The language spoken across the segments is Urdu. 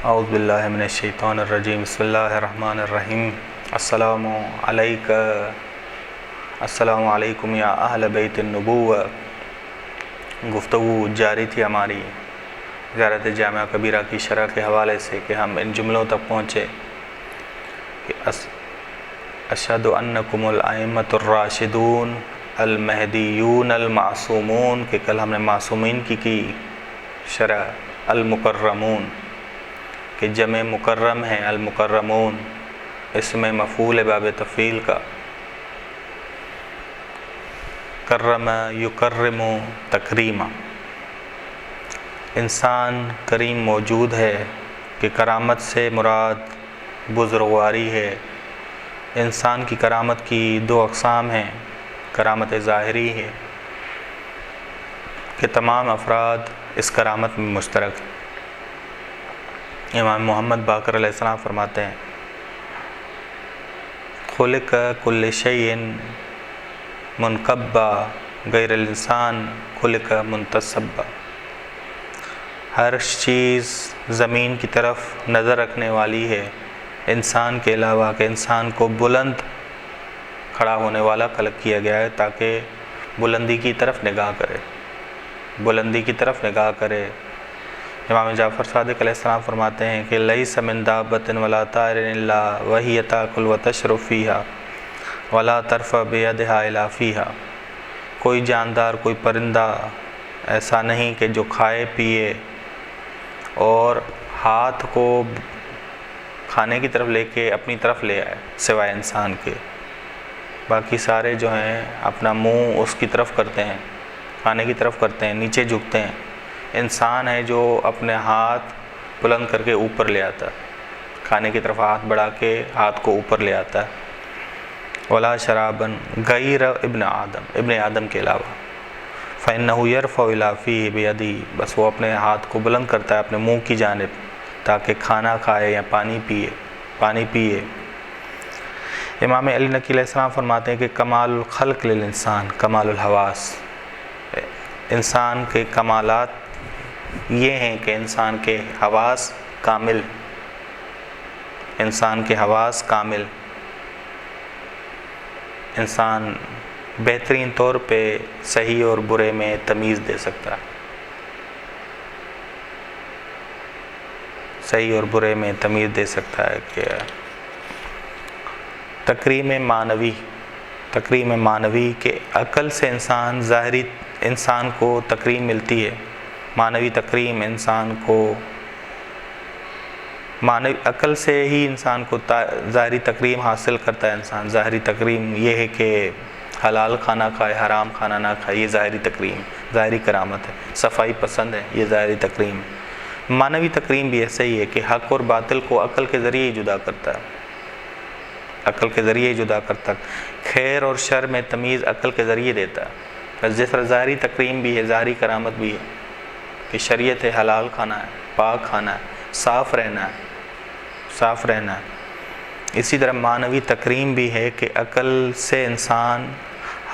اعوذ باللہ من الشیطان الرجیم بسم اللہ الرحمن الرحیم السلام علیکم یا اہل بیت النبوہ۔ گفتگو جاری تھی ہماری زیارت جامعہ کبیرہ کی شرح کے حوالے سے کہ ہم ان جملوں تک پہنچے کہ اشہد انکم الائمۃ الراشدون المہدیون المعصومون، کہ کل ہم نے معصومین کی شرح المکرمون کہ جمع مکرم ہیں المکرمون، اسم مفعول باب تفعیل کا، کرم یکرم تکریما، انسان کریم موجود ہے کہ کرامت سے مراد بزرگواری ہے۔ انسان کی کرامت کی دو اقسام ہیں، کرامت ظاہری ہے کہ تمام افراد اس کرامت میں مشترک ہیں۔ امام محمد باقر علیہ السلام فرماتے ہیں خلق کل شیء منکبا غیر الانسان خلق منتصبا، ہر چیز زمین کی طرف نظر رکھنے والی ہے انسان کے علاوہ، کہ انسان کو بلند کھڑا ہونے والا خلق کیا گیا ہے تاکہ بلندی کی طرف نگاہ کرے، بلندی کی طرف نگاہ کرے۔ امام جعفر صادق علیہ السلام فرماتے ہیں کہ لیس من دابۃ ولا طائر الا وہی تاکل وتشرب فیہا ولا ترفع بیدہا الی فیہا، کوئی جاندار، کوئی پرندہ ایسا نہیں کہ جو کھائے پیے اور ہاتھ کو کھانے کی طرف لے کے اپنی طرف لے آئے سوائے انسان کے، باقی سارے جو ہیں اپنا منہ اس کی طرف کرتے ہیں، کھانے کی طرف کرتے ہیں، نیچے جھکتے ہیں۔ انسان ہے جو اپنے ہاتھ بلند کر کے اوپر لے آتا ہے، کھانے کی طرف ہاتھ بڑھا کے ہاتھ کو اوپر لے آتا ہے۔ ولا شرابا غیر ابن آدم کے علاوہ، فإنه يرفع إلى فيه بيده، بس وہ اپنے ہاتھ کو بلند کرتا ہے اپنے منہ کی جانب تاکہ کھانا کھائے یا پانی پیے۔ امام علی نقی علیہ السلام فرماتے ہیں کہ کمال الخلق للانسان کمال الحواس، انسان کے کمالات یہ ہیں کہ انسان کے حواس کامل، انسان کے حواس کامل، انسان بہترین طور پہ صحیح اور برے میں تمیز دے سکتا ہے، صحیح اور برے میں تمیز دے سکتا ہے۔ کہ تکریم معنوی کہ عقل سے ظاہری انسان کو تکریم ملتی ہے، معنوی تکریم انسان کو عقل سے ہی انسان کو ظاہری تکریم حاصل کرتا ہے۔ انسان ظاہری تکریم یہ ہے کہ حلال کھانا کھائے، حرام کھانا نہ کھائے، یہ ظاہری تکریم، ظاہری کرامت ہے۔ صفائی پسند ہے، یہ ظاہری تکریم ہے۔ معنوی تکریم بھی ایسا ہی ہے کہ حق اور باطل کو عقل کے ذریعے ہی جدا کرتا ہے، عقل کے ذریعے ہی جدا کرتا ہے، خیر اور شر میں تمیز عقل کے ذریعے دیتا ہے۔ بس جس طرح ظاہری تکریم بھی ہے، ظاہری کرامت بھی ہے کہ شریعت ہے حلال کھانا ہے، پاک کھانا ہے، صاف رہنا ہے، اسی طرح معنوی تکریم بھی ہے کہ عقل سے انسان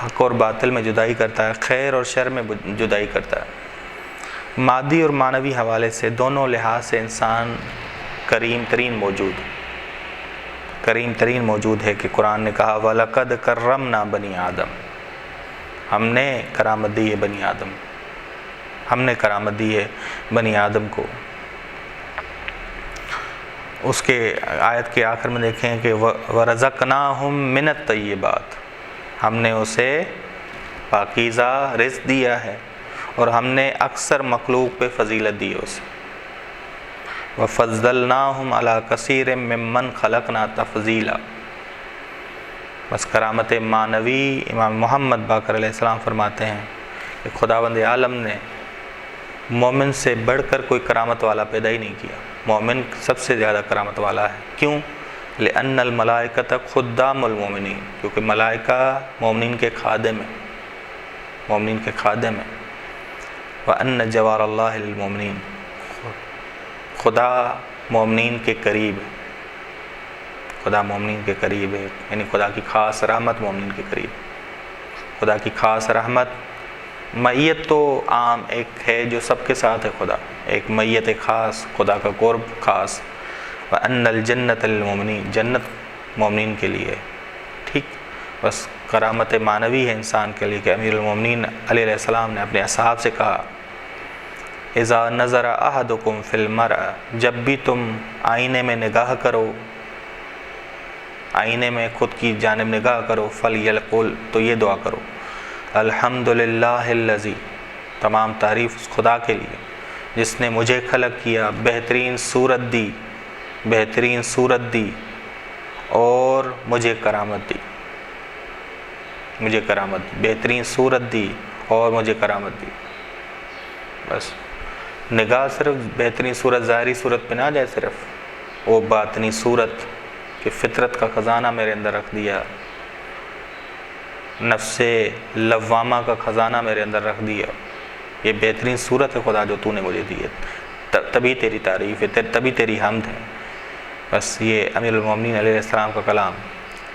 حق اور باطل میں جدائی کرتا ہے، خیر اور شر میں جدائی کرتا ہے۔ مادی اور معنوی حوالے سے دونوں لحاظ سے انسان کریم ترین موجود ہے کہ قرآن نے کہا وَلَقَدْ كَرَّمْنَا بَنِي آدم، ہم نے کرامت دی ہے بنی آدم، ہم نے کرامت دی ہے بنی آدم کو۔ اس کے آیت کے آخر میں دیکھیں کہ وَرَزَقْنَاهُم مِّنَ الطَّيِّبَاتِ، ہم نے اسے پاکیزہ رزق دیا ہے اور ہم نے اکثر مخلوق پہ فضیلت دی ہے اسے۔ وَفَضَّلْنَاهُمْ عَلَىٰ كَثِيرٍ مِّمَّنْ خَلَقْنَا تَفْضِيلًا، بس کرامت معنوی امام محمد باقر علیہ السلام فرماتے ہیں کہ خداوند عالم نے مومن سے بڑھ کر کوئی کرامت والا پیدا ہی نہیں کیا، مومن سب سے زیادہ کرامت والا ہے۔ کیوں؟ لأن الملائکۃ خدام المؤمنین، کیونکہ ملائکہ مومنین کے خادم ہیں، وَأَنَّ جَوَارَ اللَّهِ لِلْمُؤْمِنِينَ، خدا مومنین کے قریب ہے، خدا مومنین کے قریب ہے، یعنی خدا کی خاص رحمت مومنین کے قریب، خدا کی خاص رحمت معیت تو عام ایک ہے جو سب کے ساتھ ہے خدا، ایک معیت خاص، خدا کا قرب خاص. وَأَنَّ الْجَنَّةَ لِلْمُؤْمِنِينَ، جنت مومنین کے لیے. ٹھیک، بس کرامت معنوی ہے انسان کے لیے کہ امیر المومنین علیہ السلام نے اپنے اصحاب سے کہا اذا نظر احدکم فی المرء، جب بھی تم آئینے میں نگاہ کرو، آئینے میں خود کی جانب نگاہ کرو، فلیقل، تو یہ دعا کرو الحمدللہ الذی، تمام تعریف اس خدا کے لیے جس نے مجھے خلق کیا، بہترین صورت دی، بہترین صورت دی اور مجھے کرامت دی، مجھے کرامت دی، بہترین صورت دی اور مجھے کرامت دی. بس نگاہ صرف بہترین صورت، ظاہری صورت پہ نہ جائے، صرف وہ باطنی صورت کہ فطرت کا خزانہ میرے اندر رکھ دیا، نفس لوامہ کا خزانہ میرے اندر رکھ دیا، یہ بہترین صورت ہے خدا جو تو نے مجھے دی ہے، تبھی تیری تعریف ہے، تبھی تیری حمد ہے. بس یہ امیر المومنین علیہ السلام کا کلام.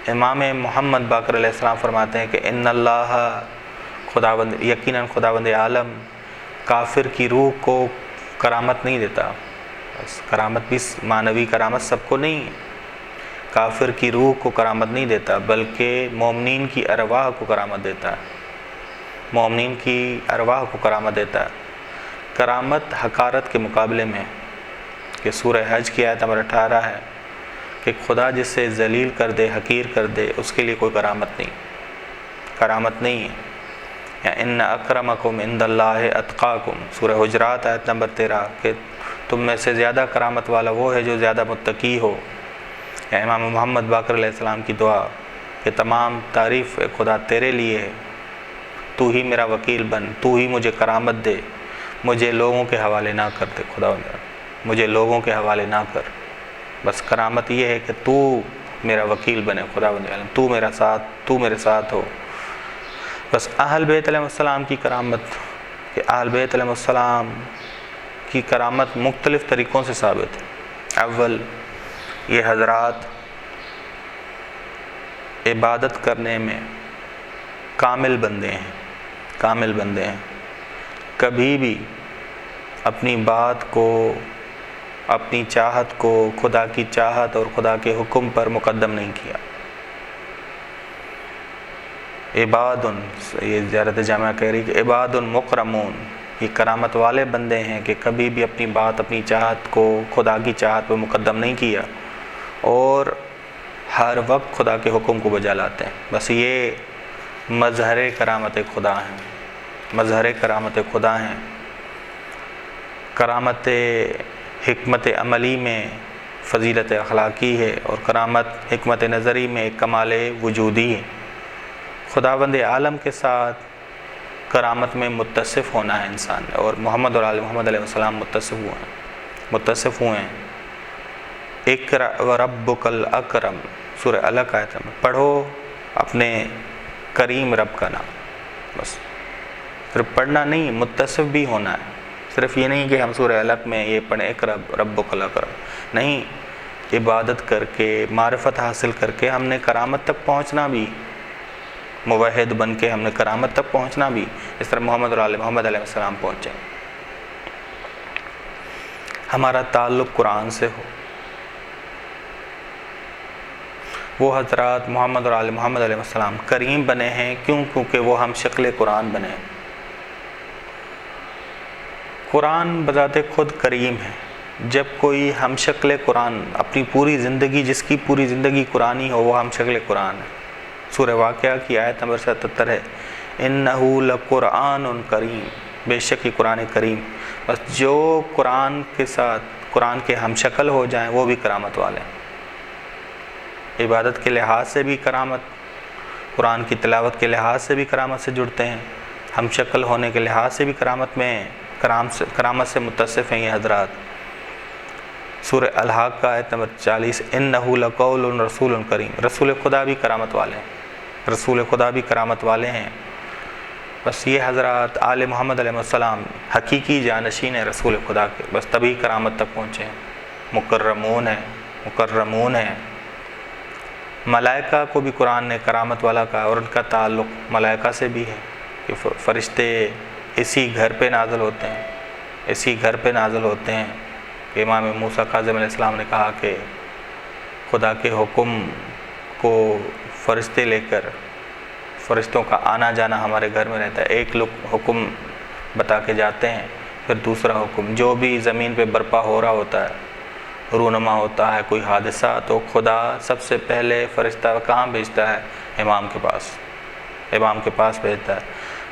امام محمد باقر علیہ السلام فرماتے ہیں کہ ان اللہ خداوند، یقیناً خداوند عالم کافر کی روح کو کرامت نہیں دیتا. بس کرامت بھی معنوی کرامت سب کو نہیں ہے، کافر کی روح کو کرامت نہیں دیتا بلکہ مومنین کی ارواح کو کرامت دیتا ہے، مومنین کی ارواح کو کرامت دیتا ہے. کرامت حقارت کے مقابلے میں، کہ سورہ حج کی آیت نمبر 18 ہے کہ خدا جس سے ذلیل کر دے، حقیر کر دے، اس کے لیے کوئی کرامت نہیں، کرامت نہیں ہے. یا ان اکرمکم عند اللہ اتقاکم، سورہ حجرات آیت نمبر 13، کہ تم میں سے زیادہ کرامت والا وہ ہے جو زیادہ متقی ہو. یا امام محمد باقر علیہ السلام کی دعا کہ تمام تعریف خدا تیرے لیے ہے، تو ہی میرا وکیل بن، تو ہی مجھے کرامت دے، مجھے لوگوں کے حوالے نہ کر دے، خدا مجھے لوگوں کے حوالے نہ کر. بس کرامت یہ ہے کہ تو میرا وکیل بنے، خدا تو میرا ساتھ، تو میرے ساتھ ہو. بس اہل بیت علیہ السلام کی کرامت، کہ اہل بیت علیہ السلام کی کرامت مختلف طریقوں سے ثابت ہے. اول، یہ حضرات عبادت کرنے میں کامل بندے ہیں، کامل بندے ہیں، کبھی بھی اپنی بات کو، اپنی چاہت کو خدا کی چاہت اور خدا کے حکم پر مقدم نہیں کیا. عباد، یہ زیارت جامعہ کہہ رہی کہ عباد مکرمون، یہ کرامت والے بندے ہیں کہ کبھی بھی اپنی بات، اپنی چاہت کو خدا کی چاہت پہ مقدم نہیں کیا اور ہر وقت خدا کے حکم کو بجا لاتے ہیں. بس یہ مظہر کرامت خدا ہیں، مظہر کرامت خدا ہیں. کرامت حکمت عملی میں فضیلت اخلاقی ہے اور کرامت حکمت نظری میں کمال وجودی ہے. خداوند عالم کے ساتھ کرامت میں متصف ہونا ہے انسان، اور محمد اور آل محمد علیہ السلام متصف ہوئے ہیں. اقرأ وربک الاکرم، سورہ الگ آیت میں پڑھو اپنے کریم رب کا نام. بس صرف پڑھنا نہیں، متصف بھی ہونا ہے. صرف یہ نہیں کہ ہم سورہ الگ میں یہ پڑھیں اقرأ ربک الاکرم، نہیں، عبادت کر کے، معرفت حاصل کر کے ہم نے کرامت تک پہنچنا بھی، موحد بن کے ہم نے کرامت تک پہنچنا بھی، اس طرح محمد اور آل محمد علیہ السلام پہنچے. ہمارا تعلق قرآن سے ہو. وہ حضرات محمد اور آل محمد علیہ السلام کریم بنے ہیں کیونکہ وہ ہم شکل قرآن بنے. قرآن بذات خود کریم ہے. جب کوئی ہم شکل قرآن، اپنی پوری زندگی، جس کی پوری زندگی قرآنی ہو، وہ ہم شکل قرآن ہے. سورہ واقعہ کی آیت نمبر 77 ہے، اِنَّهُ لَقُرْآنٌ کریم، بے شک یہ قرآن کریم. بس جو قرآن کے ساتھ، قرآن کے ہم شکل ہو جائیں وہ بھی کرامت والے ہیں. عبادت کے لحاظ سے بھی کرامت، قرآن کی تلاوت کے لحاظ سے بھی کرامت سے جڑتے ہیں، ہم شکل ہونے کے لحاظ سے بھی کرامت میں کرامت سے متصف ہیں یہ حضرات. سورہ الحاق کا آیت نمبر 40، اِنَّهُ لَقَوْلٌ رَسُولٌ کریم، رسول خدا بھی کرامت والے ہیں، رسول خدا بھی کرامت والے ہیں. بس یہ حضرات آل محمد علیہ السلام حقیقی جانشین ہیں رسول خدا کے، بس تبھی کرامت تک پہنچے ہیں. مکرمون ہیں، مکرمون ہیں. ملائکہ کو بھی قرآن نے کرامت والا کہا اور ان کا تعلق ملائکہ سے بھی ہے. کہ فرشتے اسی گھر پہ نازل ہوتے ہیں، اسی گھر پہ نازل ہوتے ہیں کہ امام موسیٰ کاظم علیہ السلام نے کہا کہ خدا کے حکم کو فرشتے لے کر، فرشتوں کا آنا جانا ہمارے گھر میں رہتا ہے، ایک لوگ حکم بتا کے جاتے ہیں، پھر دوسرا حکم، جو بھی زمین پہ برپا ہو رہا ہوتا ہے، رونما ہوتا ہے کوئی حادثہ، تو خدا سب سے پہلے فرشتہ کہاں بھیجتا ہے؟ امام کے پاس، امام کے پاس بھیجتا ہے۔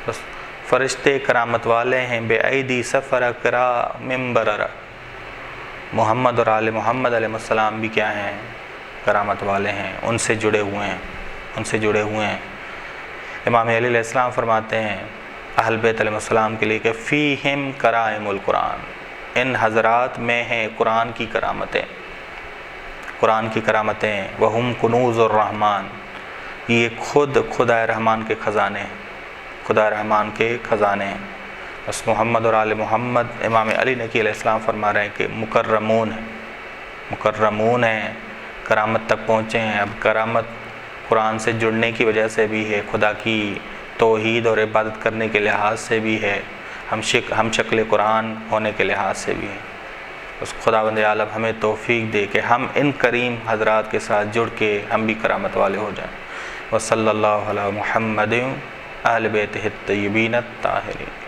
بس فرشتے کرامت والے ہیں، بے ایدی سفر کرا ممبر، محمد اور آل محمد علیہ السلام بھی کیا ہیں؟ کرامت والے ہیں، ان سے جڑے ہوئے ہیں، ان سے جڑے ہوئے ہیں۔ امام علی علیہ السلام فرماتے ہیں اہل بیت علیہ السلام کے لیے کہ فیہم کرائم القرآن، ان حضرات میں ہیں قرآن کی کرامتیں، قرآن کی کرامتیں، وہم کنوز الرحمن، یہ خود خدا رحمان کے خزانے ہیں، خدا رحمان کے خزانے ہیں۔ بس محمد اور آل محمد، امام علی نقی علیہ السلام فرما رہے ہیں کہ مکرمون ہیں، مکرمون ہیں، کرامت تک پہنچے ہیں۔ اب کرامت قرآن سے جڑنے کی وجہ سے بھی ہے، خدا کی توحید اور عبادت کرنے کے لحاظ سے بھی ہے، ہم شکل قرآن ہونے کے لحاظ سے بھی ہے۔ اس خداوند عالم ہمیں توفیق دے کہ ہم ان کریم حضرات کے ساتھ جڑ کے ہم بھی کرامت والے ہو جائیں۔ وصلی اللہ علی محمد اہل بیتہ الطیبین الطاہرین۔